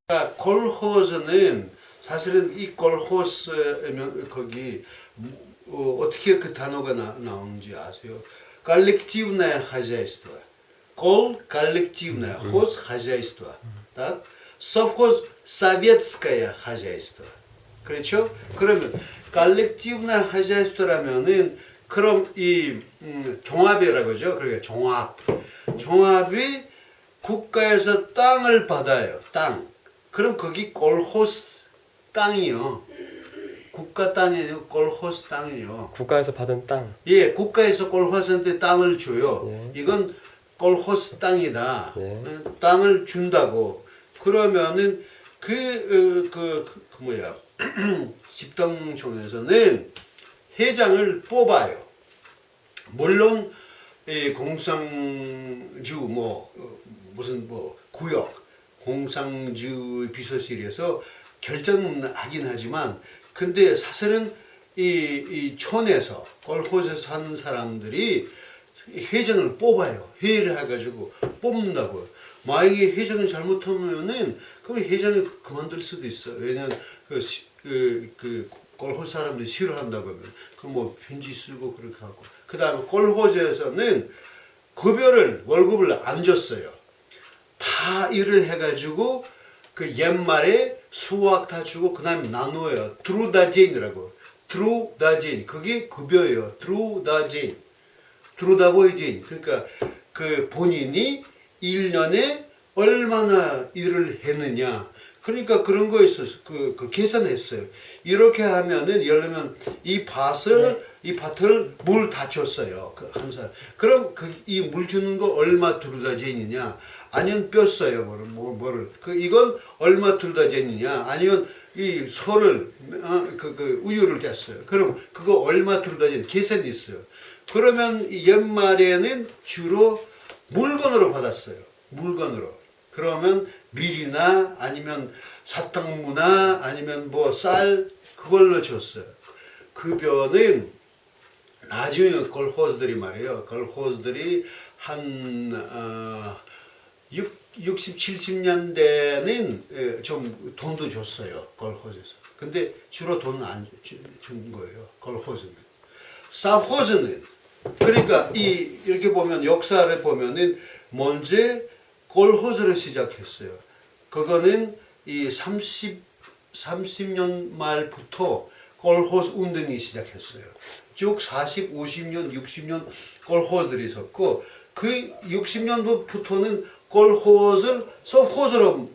그러니까 콜호스는 사실은 이 콜호스 거기 어떻게 그 단어가 나오는지 아세요? коллективное хозяйство. коллективное, хоз хозяйство. Так? совхоз советское хозяйство. 그렇죠? 그러면 коллективное хозяйств라면은 그럼 이 종합이라고 하죠. 그러니까 종합이 국가에서 땅을 받아요. 땅. 그럼 거기 콜호스 땅이요. 국가 땅이 아니고 콜호스 땅이요. 국가에서 받은 땅. 예, 국가에서 콜호스한테 땅을 줘요. 예. 이건 콜호스 땅이다. 예. 땅을 준다고. 그러면은 뭐야 집당청에서는 회장을 뽑아요. 물론 이 공상주 무슨 구역 공상주 비서실에서 결정하긴 하지만 근데 사실은 이 촌에서 콜호스에 사는 사람들이 회장을 뽑아요. 회의를 해가지고 뽑는다고요. 만약에 회장이 잘못하면은 그럼 회장이 그만둘 수도 있어요. 왜냐면 그 콜호스 사람들이 싫어한다고 하면 그 뭐 편지 쓰고 그렇게 하고 그 다음에 콜호스에서는 월급을 안 줬어요. 다 일을 해가지고 그 옛말에 수확 다 주고 그 다음에 나누어요. 트루다제인이라고. 트루다제인 그게 급여예요. 트루다보이제인 그러니까 그 본인이 1년에 얼마나 일을 했느냐. 그러니까 그런 거 있어서 그 계산했어요. 이렇게 하면은 예를 들면 이 밭을 물 다 줬어요. 한 사람. 그럼 이 물 주는 거 얼마 트루다제인이냐? 아니면 뺐어요. 뭐를. 이건 얼마 트루다제인이냐? 아니면 이 소를 우유를 깼어요. 그럼 그거 얼마 트루다제인 계산이 있어요. 그러면 옛말에는 주로 물건으로 받았어요. 물건으로. 그러면 밀이나 아니면 사탕무나 아니면 쌀 그걸로 줬어요. 급여는 나중에 콜호스들이 말이에요. 콜호스들이 한 60, 70년대는 좀 돈도 줬어요. 콜호스에서. 근데 주로 돈은 안 준 거예요. 콜호스는. savhoz는 그러니까 이렇게 보면 역사를 보면은 먼저 콜호스를 시작했어요. 그거는 이 30년 말부터 콜호스 운동이 시작했어요. 쭉 40, 50년, 60년 콜호스들이 있었고 그 60년부터는 콜호스를 сов호스로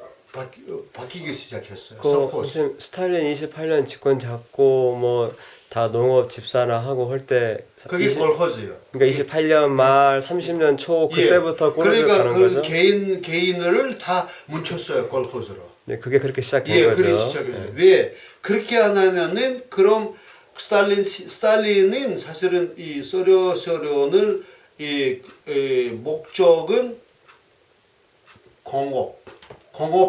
바뀌기 시작했어요. 무슨 스탈린 28년 집권 잡고 뭐 다 농업 집산화하고 할 때 그게 콜호스예요. 그러니까 28년 말 30년 초 그때부터 그러니까 가는 거죠. 개인을 다 뭉쳤어요. 콜호스로. 네, 그게 그렇게 시작된 예, 거죠. 그렇게 시작했어요. 네. 왜 그렇게 안 하면은 그럼 스탈린은 사실은 이 소련을 목적은 공업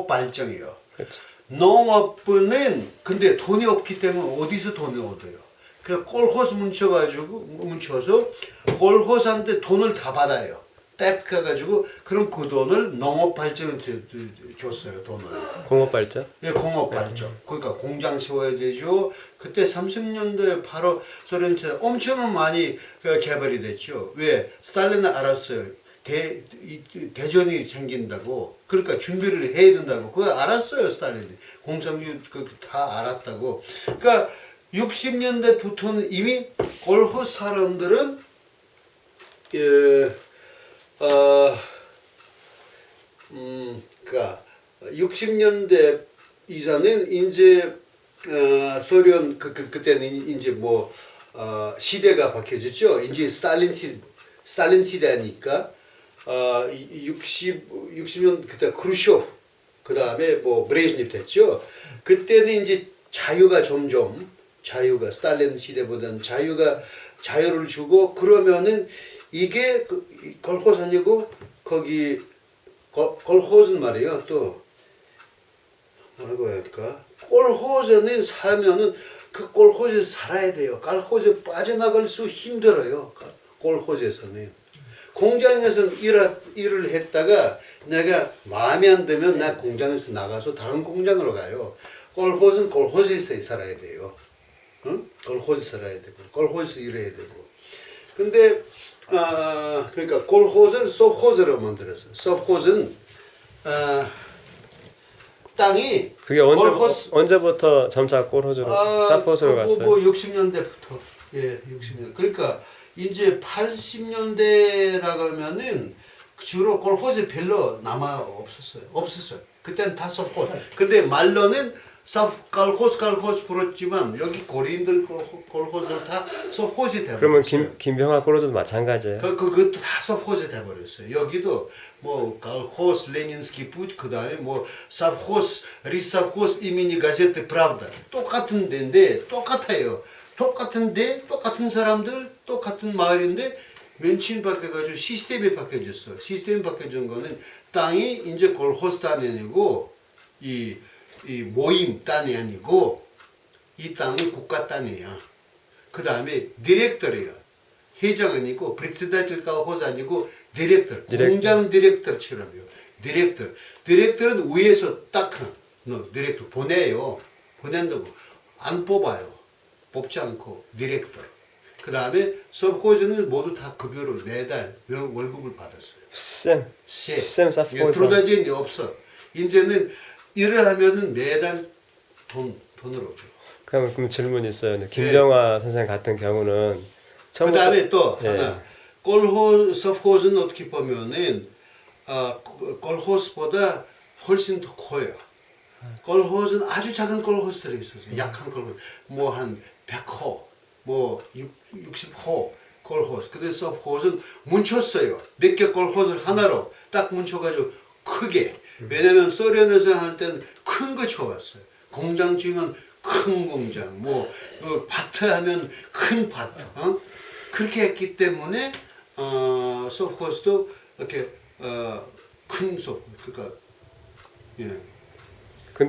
발전이요. 그렇죠. 농업은 근데 돈이 없기 때문에 어디서 돈이 얻어요? 그래서 콜호스 뭉쳐서 콜호스한테 돈을 다 받아요. 딱 가가지고 그럼 그 돈을 농업 발전에 줬어요. 돈을. 공업 발전? 예, 공업 발전. 그러니까 공장 세워야 되죠. 그때 30년도에 바로 소련체 엄청 많이 개발이 됐죠. 왜? 스탈린은 알았어요. 대전이 생긴다고. 그러니까 준비를 해야 된다고. 그거 알았어요, 스탈린이. 공산주 다 알았다고. 그러니까 60년대부터는 이미 콜호스 사람들은 그러니까 60년대 이전은 이제 소련 그때는 이제 시대가 바뀌어졌죠. 이제 스탈린 시대니까 60년 그때 크루쇼프 그 다음에 브레즈네프 됐죠. 그때는 이제 자유가 스탈린 시대보다는 자유를 주고 그러면은 이게 콜호스 아니고 거기 콜호스는 말이에요. 또 뭐라고 해야 할까? 콜호스는 살면은 그 콜호스에 살아야 돼요. 콜호스에 빠져나갈 수 힘들어요. 콜호스에서는. 공장에서 일을 했다가 내가 마음에 안 들면 나 공장에서 나가서 다른 공장으로 가요. 콜호스는 콜호스에서 살아야 돼요. 응? 콜호스 살아야 되고, 콜호스 일해야 되고. 근데 그러니까 콜호스는 섭호스로 만들었어요. 섭호스는 땅이 그게 콜호스 언제부터 점차 콜호즈로 쌉호스로 갔어요? 뭐 60년대부터 예, 60년. 그러니까 이제 80년대라고 하면은 주로 콜호즈 별로 남아 없었어요. 그때는 다 섭호스. 근데 말로는 콜호스 불었지만 여기 고리인들 콜호스는 다 섭호스 돼버렸어요. 그러면 김병하 콜호즈도 마찬가지예요. 그것도 다 섭호스 돼버렸어요. 여기도 뭐 колхоз ленинский путь 그다음에 뭐 совхоз 리совхоз имени газеты правда 똑같은 데인데 똑같아요. 똑같은데 똑같은 사람들 똑같은 마을인데 명칭 바뀌어가지고 시스템이 바뀌어졌어. 시스템이 바뀌어진 거는 땅이 이제 콜호스 땅이 아니고 이 모임 땅이 아니고 이 땅은 국가 땅이야. 그 다음에 디렉터래요. 회장 아니고 председатель колхоза 아니고 디렉터. 공장 디렉터처럼요. 디렉터는 위에서 딱 디렉터 보내요. 보낸다고 안 뽑아요. 뽑지 않고 디렉터. 그 다음에 서브코즈는 모두 다 급여를 매달 월급을 받았어요. 쌤 쌉호스. 들어다지는 없어. 이제는 일을 하면은 매달 돈으로 줘. 그럼 질문이 있어요. 김병하 선생 같은 경우는 그 다음에 또 예. 하나 서브코즈는 어떻게 보면은 콜호스보다 훨씬 더 커요. 콜호스는 아주 작은 콜호스들이 있었어요. 약한 콜호스. 뭐 한 100호, 뭐 60호 콜호스. 근데 서브코즈는 뭉쳤어요. 몇 개 콜호스를 하나로 딱 뭉쳐가지고 크게. 왜냐면 소련에서 할 때는 큰 거 쳐왔어요. 공장 지으면 큰 공장, 뭐 밭 하면 큰 밭. 그렇게 했기 때문에 서브코즈도 이렇게 큰 그러니까 예.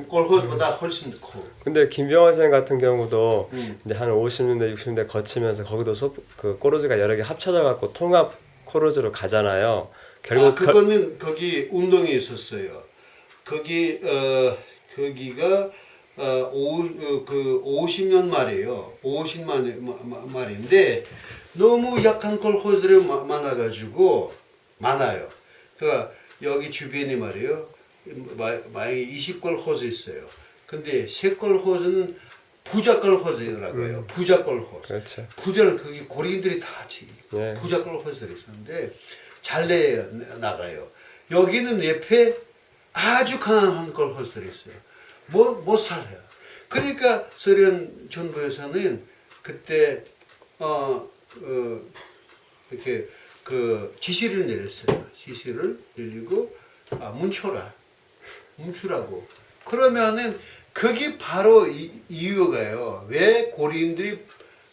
콜호스보다 훨씬 더 커. 근데 김병하 선생 같은 경우도 이제 한 50년대, 60년대 거치면서 거기도 그 코르즈가 여러 개 합쳐져 갖고 통합 코르즈로 가잖아요. 결국 그거는 거기 운동이 있었어요. 거기가 50년 말이에요. 50년 말인데 너무 약한 콜호스를 많아요. 그러니까 여기 주변에 말이에요. 만약에 20콜호스 있어요. 근데 세 콜호스는 부자 콜호스라고 해요. 부자 콜호스. 그렇죠. 부자를 거기 고리인들이 다 예. 부자 콜호스들이 있었는데 잘 나가요. 여기는 옆에 아주 강한 콜호스들이 있어요. 못 살아요. 그러니까 소련 정부에서는 그때 이렇게 그 지시를 내렸어요. 지시를 내리고 뭉치라고. 그러면은 그게 바로 이유가요. 왜 고리인들이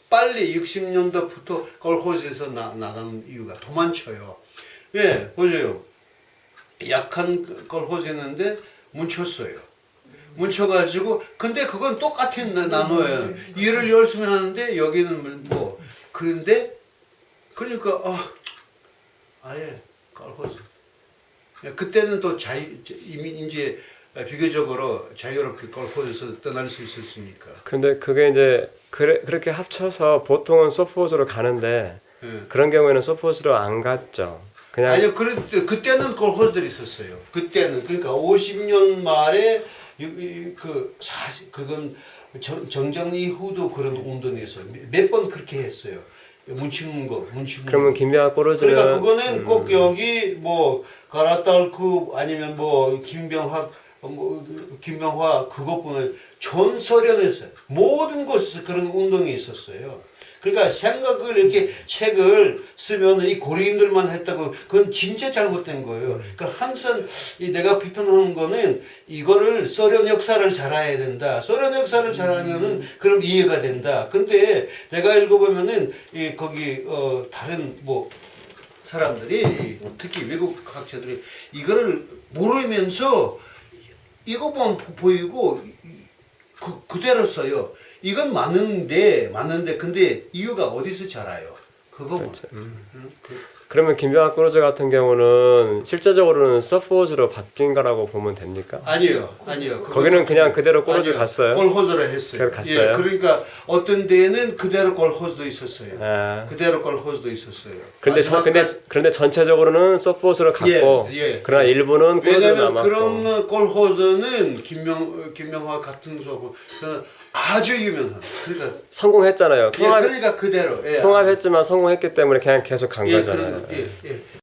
빨리 60년대부터 콜호스에서 나가는 이유가 도망쳐요. 예, 보세요. 약한 콜호스였는데 뭉쳤어요. 뭉쳐가지고 근데 그건 똑같은 나눠요. 일을 열심히 하는데 여기는 뭐 그런데 그러니까 아예 콜호스. 그때는 또 이미 이제 비교적으로 자유롭게 콜호스에서 떠날 수 있었으니까. 근데 그게 이제 그렇게 합쳐서 보통은 소포스로 가는데 예. 그런 경우에는 소포스로 안 갔죠. 그냥 아니요, 그때는 콜호스들이 있었어요. 그때는 그러니까 50년 말에 그건 정장 이후도 그런 운동이 있어요. 몇 번 그렇게 했어요. 뭉치는 거. 그러면 김병하 콜호즈는 그러니까 그거는 꼭 여기 뭐 가라탈크 아니면 뭐 김병화 그것뿐만 전 소련에서 모든 곳에서 그런 운동이 있었어요. 그러니까 생각을 이렇게 책을 쓰면 이 고리인들만 했다고 그건 진짜 잘못된 거예요. 그러니까 항상 내가 비판하는 거는 이거를 소련 역사를 잘 알아야 된다. 소련 역사를 잘 알면은 그럼 이해가 된다. 근데 내가 읽어보면은 거기 다른 뭐 사람들이 특히 외국 학자들이 이거를 모르면서 이거만 보이고 그대로 써요. 이건 맞는데 근데 이유가 어디서 잘 알아요? 그거만. 그렇죠. 그러면 김병학 크루즈 같은 경우는 실제적으로는 서포즈로 바뀐 거라고 보면 됩니까? 아니요. 거기는 그냥 그대로 꼬르즈 갔어요? 콜호즈를 했어요. 그대로 갔어요? 예, 그러니까 어떤 데는 그대로 콜호즈도 있었어요. 아. 그대로 콜호즈도 있었어요. 그런데 전체적으로는 서포즈로 갔고 그러나 일부는 꼬르즈로 왜냐면 남았고. 그런 콜호즈는 김명화 같은 소고 아주 유명한. 그러니까 성공했잖아요. 그러니까 그대로. 통합했지만 성공했기 때문에 그냥 계속 간 거잖아요. 예.